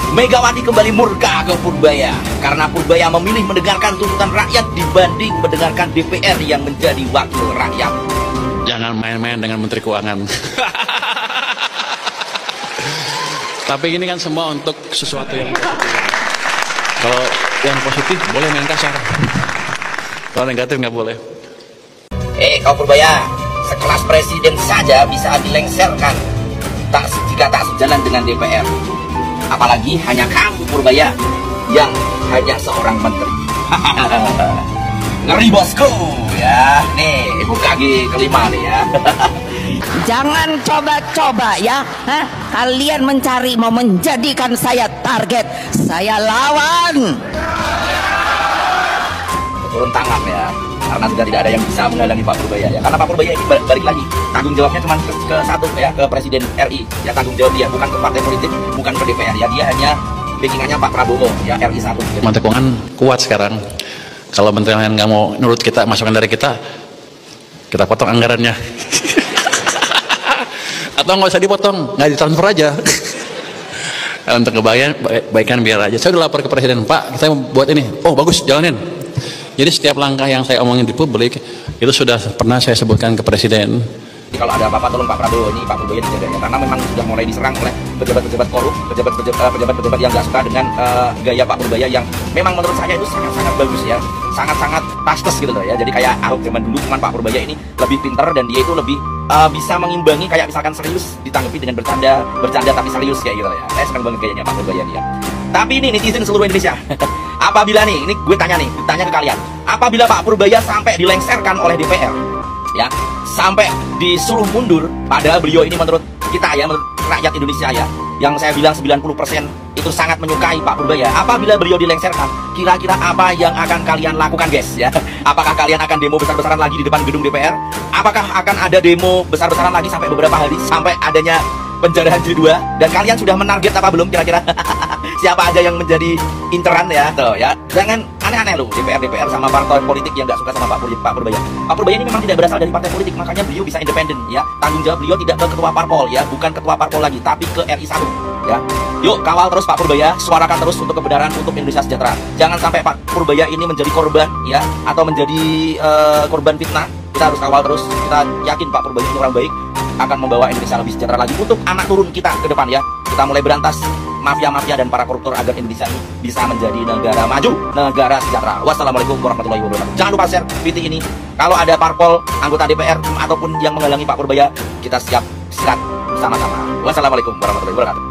Megawati kembali murka ke Purbaya karena Purbaya memilih mendengarkan tuntutan rakyat dibanding mendengarkan DPR yang menjadi wakil rakyat. Jangan main-main dengan Menteri Keuangan. Tapi ini kan semua untuk sesuatu yang positif. Kalau yang positif boleh main kasar. Kalau negatif nggak boleh. Kau Purbaya, sekelas presiden saja bisa dilengserkan jika tak sejalan dengan DPR. Apalagi hanya kamu Purbaya yang hanya seorang menteri. Ngeri bosku ya. Nih buka gigi kelima nih ya. Jangan coba-coba ya, kalian mencari mau menjadikan saya target. Saya lawan. Turun tangan ya, karena sudah tidak ada yang bisa menghalangi Pak Purbaya ya. Karena Pak Purbaya ini balik lagi, tanggung jawabnya cuma ke satu ya, ke Presiden RI ya, tanggung jawab dia, bukan ke partai politik, bukan ke DPR ya. Dia hanya backingannya Pak Prabowo ya, RI 1. Menteri Keuangan kuat sekarang. Kalau menteri lain nggak mau nurut kita, masukan dari kita potong anggarannya. Atau nggak usah dipotong, nggak ditransfer aja. Untuk kebaikan biar aja. Saya udah lapor ke Presiden, Pak, kita buat ini. Oh bagus, jalanin. Jadi setiap langkah yang saya omongin di publik itu sudah pernah saya sebutkan ke Presiden. Kalau ada apa-apa tolong Pak Prabowo, ini Pak Purbaya dijaga ya, karena memang sudah mulai diserang oleh pejabat-pejabat korup, pejabat-pejabat yang nggak suka dengan gaya Pak Purbaya yang memang menurut saya itu sangat-sangat bagus ya, sangat-sangat pastes gitu loh ya. Jadi kayak Ahok zaman dulu, cuman Pak Purbaya ini lebih pintar dan dia itu lebih bisa mengimbangi, kayak misalkan serius ditanggapi dengan bercanda tapi serius kayak gitu loh ya. Saya senang banget gayanya Pak Purbaya nih ya. Tapi ini netizen seluruh Indonesia, apabila nih, ini gue tanya ke kalian, apabila Pak Purbaya sampai dilengserkan oleh DPR, ya, sampai disuruh mundur, padahal beliau ini menurut kita ya, menurut rakyat Indonesia ya, yang saya bilang 90% itu sangat menyukai Pak Purbaya. Apabila beliau dilengserkan, kira-kira apa yang akan kalian lakukan guys ya? Apakah kalian akan demo besar-besaran lagi di depan gedung DPR? Apakah akan ada demo besar-besaran lagi sampai beberapa hari, sampai adanya penjarahan jilid 2? Dan kalian sudah menarget apa belum kira-kira? Siapa aja yang menjadi inceran ya, tuh ya. Jangan aneh-aneh loh DPR sama partai politik yang nggak suka sama Pak Purbaya. Pak Purbaya ini memang tidak berasal dari partai politik, makanya beliau bisa independen ya. Tanggung jawab beliau tidak ke ketua parpol ya, bukan ketua parpol lagi, tapi ke RI 1 ya. Yuk kawal terus Pak Purbaya, suarakan terus untuk kebenaran, untuk Indonesia sejahtera. Jangan sampai Pak Purbaya ini menjadi korban ya, atau menjadi korban fitnah. Kita harus kawal terus. Kita yakin Pak Purbaya ini orang baik, akan membawa Indonesia lebih sejahtera lagi untuk anak turun kita ke depan ya. Kita mulai berantas mafia-mafia dan para koruptor agar Indonesia ini bisa menjadi negara maju, negara sejahtera. Wassalamualaikum warahmatullahi wabarakatuh. Jangan lupa share video ini. Kalau ada parpol, anggota DPR ataupun yang menghalangi Pak Purbaya, kita siap sikat bersama-sama. Wassalamualaikum warahmatullahi wabarakatuh.